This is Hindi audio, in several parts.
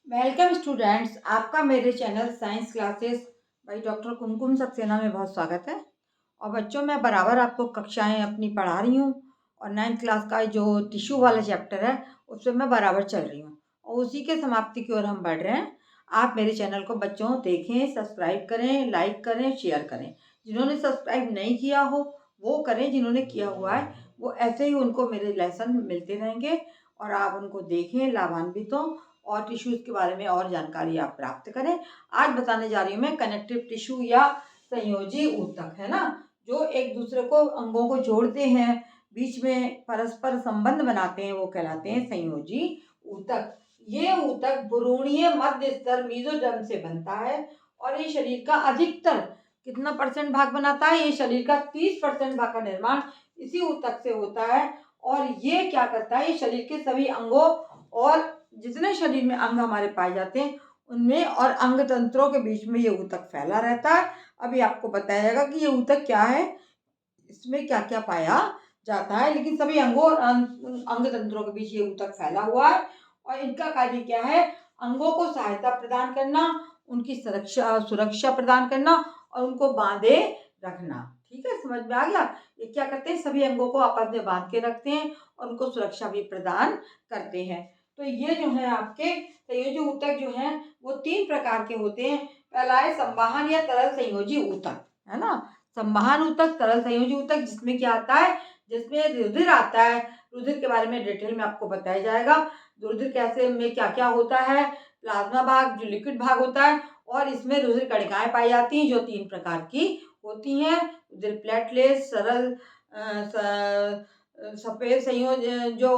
वेलकम स्टूडेंट्स, आपका मेरे channel science classes by doctor Kumkum Saxena में बहुत स्वागत है। और बच्चों, मैं बराबर आपको कक्षाएं अपनी पढ़ा रही हूँ और 9th क्लास का जो टिश्यू वाला चैप्टर है उसमें मैं बराबर चल रही हूँ और उसी के समाप्ति की ओर हम बढ़ रहे हैं। आप मेरे चैनल को बच्चों देखें, सब्सक्राइब करें, लाइक करें, शेयर करें। जिन्होंने सब्सक्राइब नहीं किया हो वो करें, जिन्होंने किया हुआ है वो ऐसे ही उनको मेरे लेसन मिलते रहेंगे और आप उनको देखें, लाभान्वित हों और टिश्यूज़ के बारे में और जानकारी आप प्राप्त करें। आज बताने जा रही हूँ मैं कनेक्टिव टिश्यू या संयोजी ऊतक, है ना, जो एक दूसरे को अंगों को जोड़ते हैं, बीच में परस्पर संबंध बनाते हैं, वो कहलाते हैं संयोजी ऊतक। ये ऊतक भ्रूणीय मध्य स्तर मेसोडर्म से बनता है और ये शरीर का अधिकतर कितना परसेंट भाग बनाता है? ये शरीर का 30% भाग का निर्माण इसी ऊतक से होता है। और ये क्या करता है? ये शरीर के सभी अंगों और जितने शरीर में अंग हमारे पाए जाते हैं उनमें और अंग तंत्रों के बीच में ये ऊतक फैला रहता है। अभी आपको बताया जाएगा कि ये ऊतक क्या है, इसमें क्या क्या पाया जाता है, लेकिन सभी अंगों और अंग तंत्रों के बीच ये ऊतक फैला हुआ है। और इनका कार्य क्या है? अंगों को सहायता प्रदान करना, उनकी सुरक्षा प्रदान करना और उनको बांधे रखना। ठीक है, समझ में आ गया? ये क्या करते हैं? सभी अंगों को आपस में बांध के रखते हैं और उनको सुरक्षा भी प्रदान करते हैं। तो ये जो है आपके संयोजी ऊतक जो है वो 3 प्रकार के होते हैं। पहला है संवाहन या तरल संयोजी ऊतक, है ना। संवाहन ऊतक, तरल संयोजी ऊतक, जिसमें क्या आता है? जिसमें रुधिर आता है। रुधिर के बारे में डिटेल में आपको बताया जाएगा। रुधिर कैसे में क्या क्या होता है, प्लाज्मा भाग जो लिक्विड भाग होता है, और इसमें रुधिर कणिकाएं पाई जाती हैं जो 3 प्रकार की होती हैं। रुधिर प्लेटलेट, सरल सफेद संयोज जो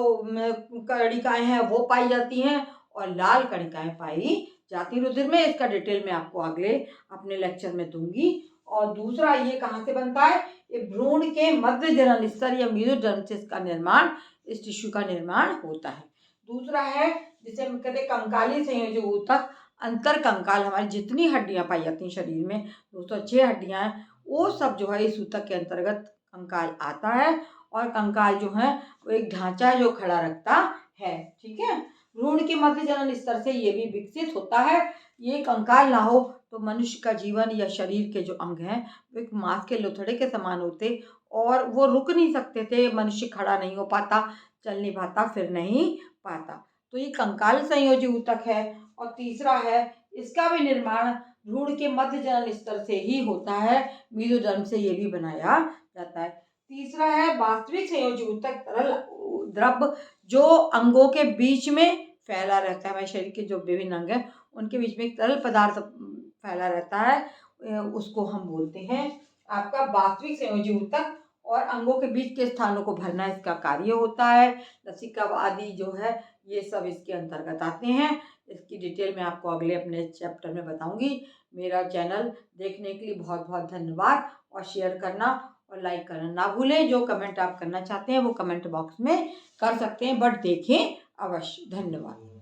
कणिकाएं हैं वो पाई जाती हैं और लाल कणिकाएं पाई जाती हैं रुधिर में। इसका डिटेल मैं आपको अगले अपने लेक्चर में दूंगी। और दूसरा, ये कहाँ से बनता है? ये भ्रूण के मध्य जनन स्तर या मेसोडर्म से इसका निर्माण, इस टिश्यू का निर्माण होता है। दूसरा है जिसे हम कहते हैं कंकाली संयोजी ऊतक। अंतर कंकाल, हमारी जितनी हड्डियां पाई जाती हैं शरीर में, 206 हड्डियां हैं, वो सब जो है इस ऊतक के अंतर्गत कंकाल आता है। और कंकाल जो है वो एक ढांचा है जो खड़ा रखता है। ठीक है, भ्रूण के मध्य जनन स्तर से ये भी विकसित होता है। ये कंकाल ना हो तो मनुष्य का जीवन या शरीर के जो अंग हैं वो एक मांस के लोथड़े के समान होते और वो रुक नहीं सकते थे। मनुष्य खड़ा नहीं हो पाता, चल नहीं पाता, फिर नहीं पाता। तो ये कंकाल संयोजी ऊतक है। और तीसरा है, इसका भी निर्माण भ्रूण के मध्य जनन स्तर से ही होता है, मेसोडर्म से ये भी बनाया जाता है। तीसरा है वास्तविक संयोजी ऊतक, तरल द्रव जो अंगों के बीच में फैला रहता है। हमारे शरीर के जो विभिन्न अंग हैं उनके बीच में एक तरल पदार्थ फैला रहता है, उसको हम बोलते हैं आपका वास्तविक संयोजी ऊतक। और अंगों के बीच के स्थानों को भरना इसका कार्य होता है। लसिका आदि जो है ये सब इसके अंतर्गत आते हैं। इसकी डिटेल मैं आपको अगले अपने चैप्टर में बताऊंगी। मेरा चैनल देखने के लिए बहुत बहुत धन्यवाद और शेयर करना और लाइक करना ना भूलें। जो कमेंट आप करना चाहते हैं वो कमेंट बॉक्स में कर सकते हैं, बट देखें अवश्य। धन्यवाद।